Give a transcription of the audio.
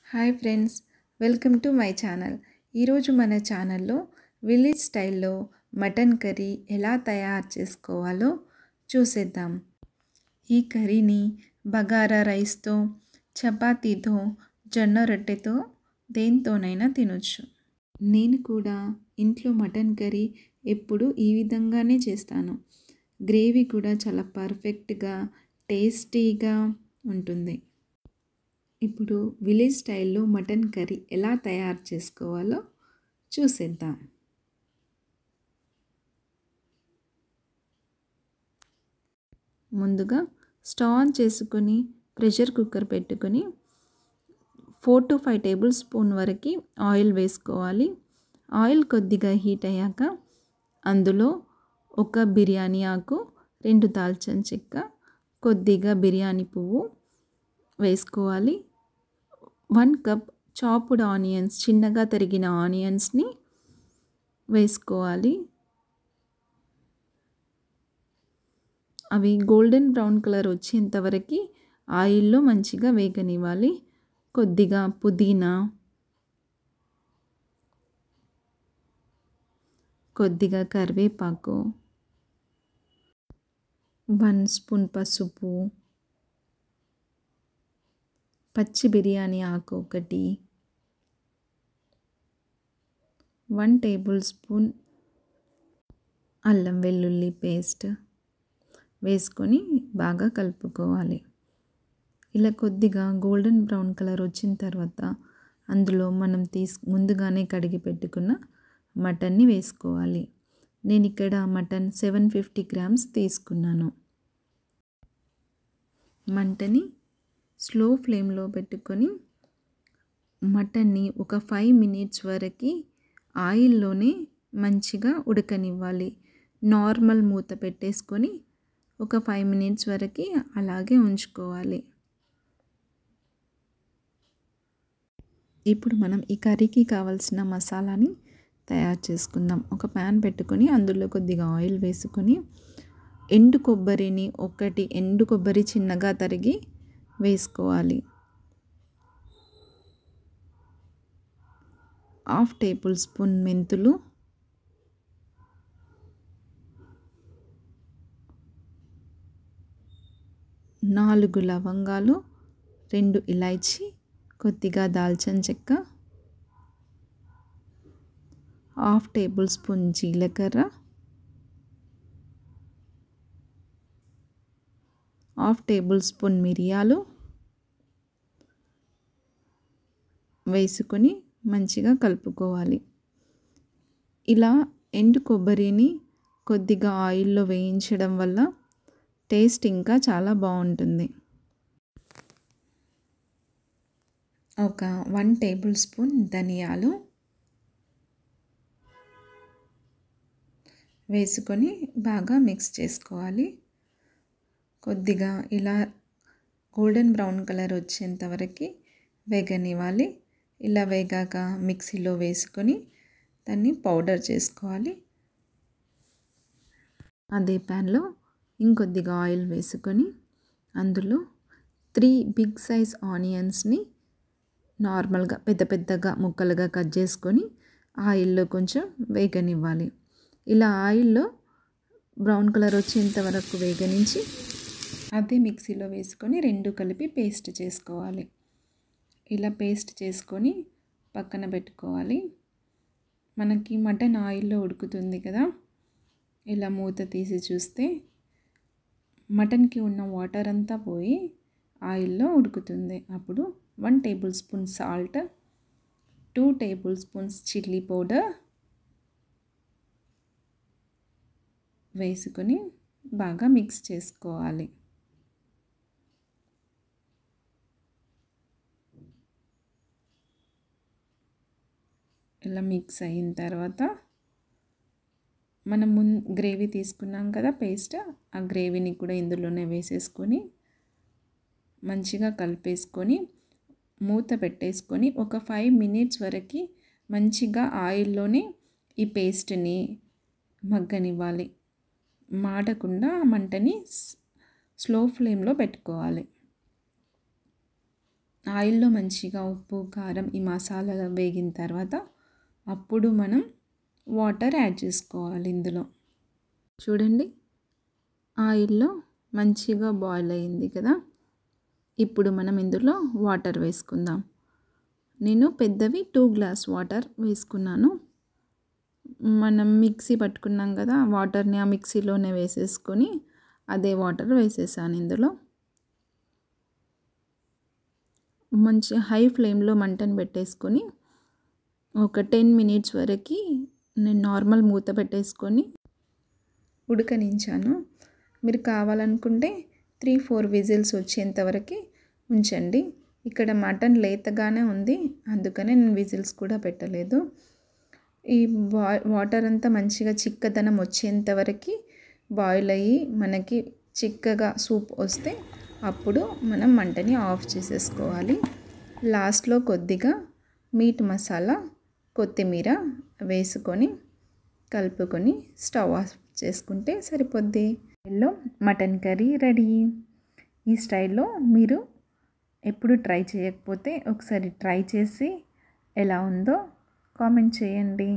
Hi friends, welcome to my channel. ఈరోజు మన ఛానల్లో విలేజ్ స్టైల్లో మటన్ కర్రీ ఎలా తయారు చేసుకోవాలో చూసేద్దాం. ఈ కర్రీని బగారా రైస్తో, చపాతీతో, జొన్న రొట్టెతో దేనితోనైనా తినొచ్చు. నేను కూడా ఇంట్లో మటన్ కర్రీ ఎప్పుడు ఈ విధంగానే చేస్తాను. గ్రేవీ కూడా చాలా పర్ఫెక్ట్గా టేస్టీగా ఉంటుంది. ఇప్పుడు విలేజ్ స్టైల్లో మటన్ కర్రీ ఎలా తయారు చేసుకోవాలో చూసేద్దాం. ముందుగా స్టవ్ ఆన్ చేసుకొని ప్రెషర్ కుక్కర్ పెట్టుకొని 4 to 5 టేబుల్ స్పూన్ వరకు ఆయిల్ వేసుకోవాలి. ఆయిల్ కొద్దిగా హీట్ అయ్యాక అందులో ఒక బిర్యానీ ఆకు, 2 దాల్చిన చెక్క, కొద్దిగా బిర్యానీ పువ్వు వేసుకోవాలి. 1 కప్ చాప్డ్ ఆనియన్స్, చిన్నగా తరిగిన ఆనియన్స్ని వేసుకోవాలి. అవి గోల్డెన్ బ్రౌన్ కలర్ వచ్చేంత వరకు ఆయిల్లో మంచిగా వేగనివ్వాలి. కొద్దిగా పుదీనా, కొద్దిగా కరివేపాకు, 1 స్పూన్ పసుపు, పచ్చి బిర్యానీ ఆకు ఒకటి, 1 టేబుల్ స్పూన్ అల్లం వెల్లుల్లి పేస్ట్ వేసుకొని బాగా కలుపుకోవాలి. ఇలా కొద్దిగా గోల్డెన్ బ్రౌన్ కలర్ వచ్చిన తర్వాత అందులో మనం ముందుగానే కడిగి పెట్టుకున్న మటన్ని వేసుకోవాలి. నేను ఇక్కడ మటన్ 750 గ్రామ్స్ తీసుకున్నాను. మంటని స్లో ఫ్లేమ్లో పెట్టుకొని మటన్ని ఒక 5 మినిట్స్ వరకు ఆయిల్లోనే మంచిగా ఉడకనివ్వాలి. నార్మల్ మూత పెట్టేసుకొని ఒక 5 మినిట్స్ వరకు అలాగే ఉంచుకోవాలి. ఇప్పుడు మనం ఈ కర్రీకి కావాల్సిన మసాలాని తయారు చేసుకుందాం. ఒక ప్యాన్ పెట్టుకొని అందులో కొద్దిగా ఆయిల్ వేసుకొని ఎండు కొబ్బరి చిన్నగా తరిగి వేసుకోవాలి. 1/2 టేబుల్ స్పూన్ మెంతులు, 4 లవంగాలు, 2 ఇలాచీ, కొద్దిగా దాల్చిన చెక్క, 1/2 టేబుల్ స్పూన్ జీలకర్ర, 1/2 టేబుల్ స్పూన్ మిరియాలు వేసుకొని మంచిగా కలుపుకోవాలి. ఇలా ఎండు కొబ్బరిని కొద్దిగా ఆయిల్లో వేయించడం వల్ల టేస్ట్ ఇంకా చాలా బాగుంటుంది. ఒక 1 టేబుల్ స్పూన్ ధనియాలు వేసుకొని బాగా మిక్స్ చేసుకోవాలి. కొద్దిగా ఇలా గోల్డెన్ బ్రౌన్ కలర్ వచ్చేంత వరకు వేగనివ్వాలి. ఇలా వేగాక మిక్సీలో వేసుకొని దాన్ని పౌడర్ చేసుకోవాలి. అదే ప్యాన్లో ఇంకొద్దిగా ఆయిల్ వేసుకొని అందులో 3 బిగ్ సైజ్ ఆనియన్స్ని నార్మల్గా పెద్దగా ముక్కలుగా కట్ చేసుకొని ఆయిల్లో కొంచెం వేగనివ్వాలి. ఇలా ఆయిల్లో బ్రౌన్ కలర్ వచ్చేంత వరకు వేగనించి అదే మిక్సీలో వేసుకొని 2 కలిపి పేస్ట్ చేసుకోవాలి. ఇలా పేస్ట్ చేసుకొని పక్కన పెట్టుకోవాలి. మనకి మటన్ ఆయిల్లో ఉడుకుతుంది కదా, ఇలా మూత తీసి చూస్తే మటన్కి ఉన్న వాటర్ అంతా పోయి ఆయిల్లో ఉడుకుతుంది. అప్పుడు 1 table spoon salt, 2 table spoons chilli powder వేసుకొని బాగా మిక్స్ చేసుకోవాలి. ఇలా మిక్స్ అయిన తర్వాత మనం గ్రేవీ తీసుకున్నాం కదా పేస్ట్, ఆ గ్రేవీని కూడా ఇందులోనే వేసేసుకొని మంచిగా కలిపేసుకొని మూత పెట్టేసుకొని ఒక 5 మినిట్స్ వరకు మంచిగా ఆయిల్లోనే ఈ పేస్ట్ని మగ్గనివ్వాలి. మాడకుండా మంటని స్లో ఫ్లేమ్లో పెట్టుకోవాలి. ఆయిల్లో మంచిగా ఉప్పు కారం ఈ మసాలాలు వేగిన తర్వాత అప్పుడు మనం వాటర్ యాడ్ చేసుకోవాలి ఇందులో. చూడండి ఆయిల్లో మంచిగా బాయిల్ అయింది కదా. ఇప్పుడు మనం ఇందులో వాటర్ వేసుకుందాం. నేను పెద్దవి 2 గ్లాస్ వాటర్ వేసుకున్నాను. మనం మిక్సీ పట్టుకున్నాం కదా, వాటర్ని ఆ మిక్సీలోనే వేసేసుకొని అదే వాటర్ వేసేసాను ఇందులో. మంచి హై ఫ్లేమ్లో మంటను పెట్టేసుకొని ఒక 10 మినిట్స్ వరకు నేను నార్మల్ మూత పెట్టేసుకొని ఉడకనించాను. మీరు కావాలనుకుంటే 3-4 విజిల్స్ వచ్చేంత వరకు ఉంచండి. ఇక్కడ మటన్ లేతగానే ఉంది, అందుకనే నేను విజిల్స్ కూడా పెట్టలేదు. ఈ వాటర్ అంతా మంచిగా చిక్కదనం వచ్చేంత వరకు బాయిల్ అయ్యి మనకి చిక్కగా సూప్ వస్తే అప్పుడు మనం మంటని ఆఫ్ చేసేసుకోవాలి. లాస్ట్లో కొద్దిగా మీట్ మసాలా కొత్తిమీర వేసుకొని కలుపుకొని స్టవ్ ఆఫ్ చేసుకుంటే సరిపోద్ది. Mutton curry ready. ఈ స్టైల్లో మీరు ఎప్పుడు ట్రై చేయకపోతే ఒకసారి ట్రై చేసి ఎలా ఉందో కామెంట్ చేయండి.